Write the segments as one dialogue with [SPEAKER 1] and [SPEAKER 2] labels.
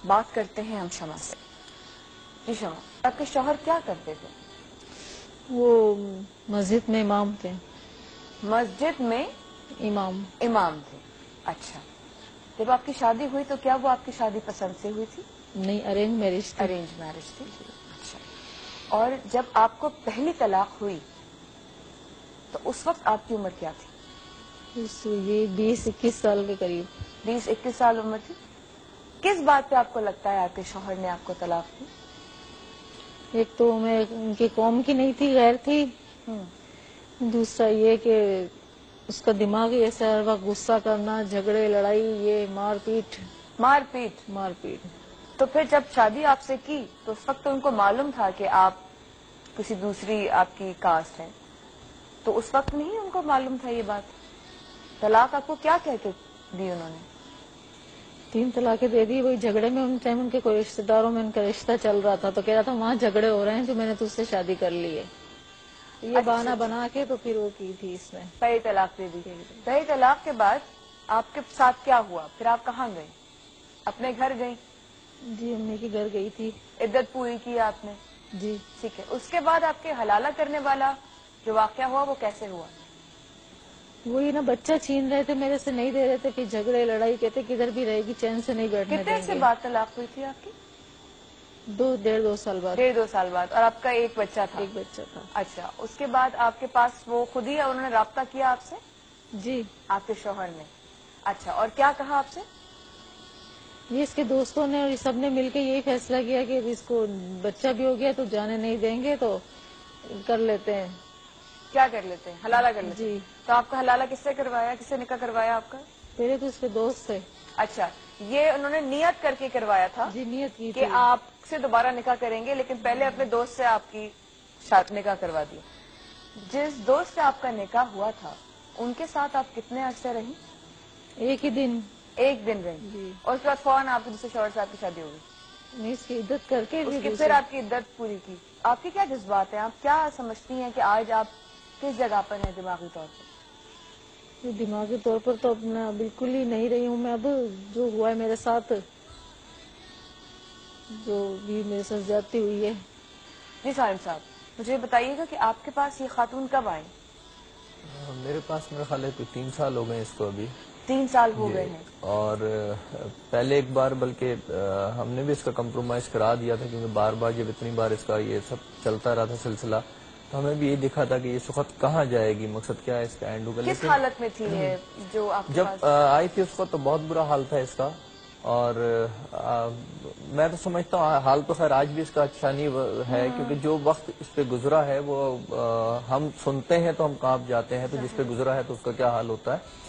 [SPEAKER 1] بات کرتے ہیں ہم شمع سے. جی شمع, آپ کے شوہر کیا کرتے تھے؟
[SPEAKER 2] وہ مسجد میں امام تھے.
[SPEAKER 1] مسجد میں امام تھے. اچھا, جب آپ کی شادی ہوئی تو کیا وہ آپ کی شادی پسند سے ہوئی تھی؟
[SPEAKER 2] نہیں, ارینج میرج تھی.
[SPEAKER 1] ارینج میرج تھی. اچھا, اور جب آپ کو پہلی طلاق ہوئی تو اس وقت آپ کی عمر کیا تھی؟
[SPEAKER 2] یہ 20-21 سال کے قریب.
[SPEAKER 1] 20-21 سال عمر تھی. کس بات پہ آپ کو لگتا ہے آپ کے شوہر نے آپ کو طلاق دی؟
[SPEAKER 2] ایک تو میں ان کی قوم کی نہیں تھی, غیر تھی. دوسرا یہ کہ اس کا دماغ ہی ایسا ہر وقت غصہ کرنا, جھگڑے لڑائی, یہ مار پیٹ.
[SPEAKER 1] تو پھر جب شادی آپ سے کی تو اس وقت تو ان کو معلوم تھا کہ آپ کسی دوسری آپ کی کاسٹ ہے, تو اس وقت نہیں ان کو معلوم تھا یہ بات؟ طلاق آپ کو کیا کہہ کے دی انہوں نے؟
[SPEAKER 2] 3 طلاقیں دے دی. وہی جھگڑے میں ان ٹائم ان کے کوئی رشتے داروں میں ان کا رشتہ چل رہا تھا, تو کہہ رہا تھا وہاں جھگڑے ہو رہے ہیں جو میں نے تجھ سے شادی کر لی ہے. یہ بہانہ بنا کے تو پھر وہ کی تھی اس میں.
[SPEAKER 1] صحیح طلاق دے دی. صحیح طلاق کے بعد آپ کے ساتھ کیا ہوا؟ پھر آپ کہاں گئے؟ اپنے گھر گئی؟
[SPEAKER 2] جی, امی کے گھر گئی تھی.
[SPEAKER 1] عدت پوری کی آپ نے؟
[SPEAKER 2] جی.
[SPEAKER 1] ٹھیک ہے, اس کے بعد آپ کے حلالہ کرنے والا جو واقعہ ہوا وہ کیسے ہوا؟
[SPEAKER 2] وہی نا, بچہ چھین رہے تھے میرے سے, نہیں دے رہے تھے, پھر جھگڑے لڑائی, کہتے کدھر بھی رہے گی, چین سے نہیں بیٹھنے دیں گے.
[SPEAKER 1] کتنے سے بعد طلاق ہوئی تھی آپ کی؟
[SPEAKER 2] 1.5-2 سال بعد.
[SPEAKER 1] 1.5-2 سال بعد. اور آپ کا ایک بچہ تھا؟
[SPEAKER 2] ایک بچہ تھا.
[SPEAKER 1] اچھا, اس کے بعد آپ کے پاس وہ خود ہی انہوں نے رابطہ کیا آپ سے؟
[SPEAKER 2] جی.
[SPEAKER 1] آپ کے شوہر نے؟ اچھا, اور کیا کہا آپ سے؟
[SPEAKER 2] یہ اس کے دوستوں نے اور یہ سب نے مل کے یہی فیصلہ کیا کہ اس کو بچہ بھی ہو گیا تو جانے نہیں دیں گے, تو کر لیتے ہیں.
[SPEAKER 1] کیا کر لیتے ہیں؟ حلالہ کر لیتے ہیں.
[SPEAKER 2] جی.
[SPEAKER 1] تو آپ کا حلالہ کس سے کروایا, کس سے نکاح کروایا آپ کا؟
[SPEAKER 2] پہلے تو اس کے دوست تھے.
[SPEAKER 1] اچھا, یہ انہوں نے نیت کر کے کروایا تھا؟
[SPEAKER 2] جی, نیت کی
[SPEAKER 1] کہ
[SPEAKER 2] تھی.
[SPEAKER 1] آپ سے دوبارہ نکاح کریں گے, لیکن پہلے اپنے دوست سے آپ کی نکاح کروا دیا. جس دوست سے آپ کا نکاح ہوا تھا ان کے ساتھ آپ کتنے عرصے رہی؟
[SPEAKER 2] ایک ہی دن.
[SPEAKER 1] ایک دن رہی.
[SPEAKER 2] جی.
[SPEAKER 1] اور اس کے بعد فوراً آپ کے دوسرے شوہر سے آپ کی شادی ہو گئی؟
[SPEAKER 2] نہیں, اس کی عدت کر کے
[SPEAKER 1] اس کی پھر آپ کی عدت پوری کی. آپ کی کیا جذبات ہیں, آپ کیا سمجھتی ہیں کہ آج آپ کس جگہ پر ہیں دماغی طور پر؟
[SPEAKER 2] دماغی طور پر تو اپنا بالکل ہی نہیں رہی ہوں میں. اب جو ہوا ہے میرے ساتھ, جو بھی میرے ساتھ زیادتی ہوئی ہے.
[SPEAKER 1] جی سالم صاحب, مجھے بتائیے گا کہ آپ کے پاس یہ خاتون کب آئیں؟
[SPEAKER 3] میرے پاس میرا خیال ہے کوئی 3 سال ہو گئے اس کو ابھی.
[SPEAKER 1] 3 سال ہو گئے ہیں.
[SPEAKER 3] اور پہلے ایک بار بلکہ ہم نے بھی اس کا کمپرومائز کرا دیا تھا, کیونکہ بار بار جب اتنی بار اس کا یہ سب چلتا رہا تھا سلسلہ, تو ہمیں بھی یہ دکھا تھا کہ یہ وقت کہاں جائے گی, مقصد کیا ہے اس کا اینڈ ہوگا.
[SPEAKER 1] کس حالت میں تھی ہے جو آپ کے پاس
[SPEAKER 3] جب آئی تھی اس وقت تو بہت برا حال تھا اس کا, اور میں تو سمجھتا ہوں حال تو خیر آج بھی اس کا اچھا نہیں ہے, کیونکہ جو وقت اس پہ گزرا ہے وہ ہم سنتے ہیں تو ہم کانپ جاتے ہیں, تو جس پہ گزرا ہے تو اس کا کیا حال ہوتا ہے.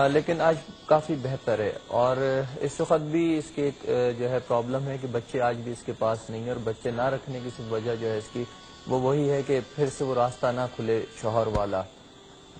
[SPEAKER 3] لیکن آج کافی بہتر ہے, اور اس وقت بھی اس کی ایک جو ہے پرابلم ہے کہ بچے آج بھی اس کے پاس نہیں ہیں, اور بچے نہ رکھنے کی صرف وجہ جو ہے اس کی وہ وہی ہے کہ پھر سے وہ راستہ نہ کھلے شوہر والا,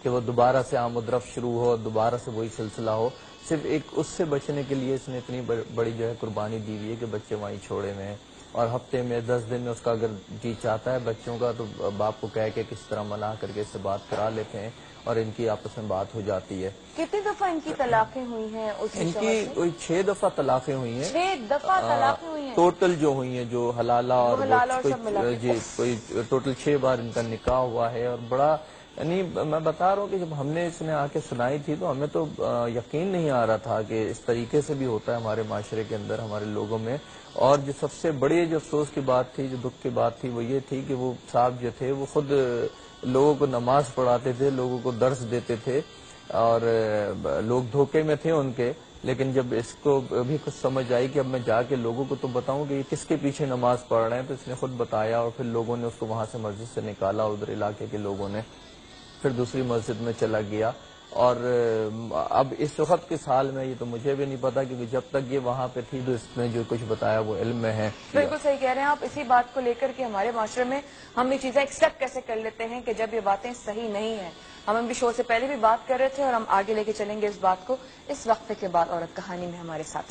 [SPEAKER 3] کہ وہ دوبارہ سے آمد رفت شروع ہو, دوبارہ سے وہی سلسلہ ہو. صرف ایک اس سے بچنے کے لیے اس نے اتنی بڑی جو ہے قربانی دی ہوئی ہے کہ بچے وہیں چھوڑے ہوئے ہیں, اور ہفتے میں 10 دن میں اس کا اگر جی چاہتا ہے بچوں کا تو باپ کو کہہ کے کس طرح منع کر کے اس سے بات کرا لیتے ہیں, اور ان کی آپس میں بات ہو جاتی ہے.
[SPEAKER 1] کتنی دفعہ ان کی طلاقیں ہوئی ہیں اسی
[SPEAKER 3] ان
[SPEAKER 1] شوہر
[SPEAKER 3] کی
[SPEAKER 1] سے؟
[SPEAKER 3] کوئی 6 دفعہ طلاقیں ہوئی ہیں.
[SPEAKER 1] 6 دفعہ طلاقیں ہوئی ہیں
[SPEAKER 3] ٹوٹل جو ہوئی ہیں, جو حلالہ اور
[SPEAKER 1] سب ملا کے.
[SPEAKER 3] جی, کوئی ٹوٹل 6 بار ان کا نکاح ہوا ہے. اور بڑا یعنی میں بتا رہا ہوں کہ جب ہم نے اس نے آ کے سنائی تھی تو ہمیں تو یقین نہیں آ رہا تھا کہ اس طریقے سے بھی ہوتا ہے ہمارے معاشرے کے اندر, ہمارے لوگوں میں. اور جو سب سے بڑی جو افسوس کی بات تھی, جو دکھ کی بات تھی, وہ یہ تھی کہ وہ صاحب جو تھے وہ خود لوگوں کو نماز پڑھاتے تھے, لوگوں کو درس دیتے تھے, اور لوگ دھوکے میں تھے ان کے. لیکن جب اس کو بھی کچھ سمجھ آئی کہ اب میں جا کے لوگوں کو تو بتاؤں کہ یہ کس کے پیچھے نماز پڑھ رہے ہیں, تو اس نے خود بتایا, اور پھر لوگوں نے اس کو وہاں سے مسجد سے نکالا, ادھر علاقے کے لوگوں نے, پھر دوسری مسجد میں چلا گیا. اور اب اس وقت کے حال میں یہ تو مجھے بھی نہیں پتا, کیونکہ جب تک یہ وہاں پہ تھی تو اس نے جو کچھ بتایا وہ علم میں ہے.
[SPEAKER 1] بالکل صحیح کہہ رہے ہیں آپ. اسی بات کو لے کر کے ہمارے معاشرے میں ہم یہ چیزیں ایکسپٹ کیسے کر لیتے ہیں کہ جب یہ باتیں صحیح نہیں ہیں. ہم بھی شو سے پہلے بھی بات کر رہے تھے, اور ہم آگے لے کے چلیں گے اس بات کو اس وقفے کے بعد. عورت کہانی میں ہمارے ساتھ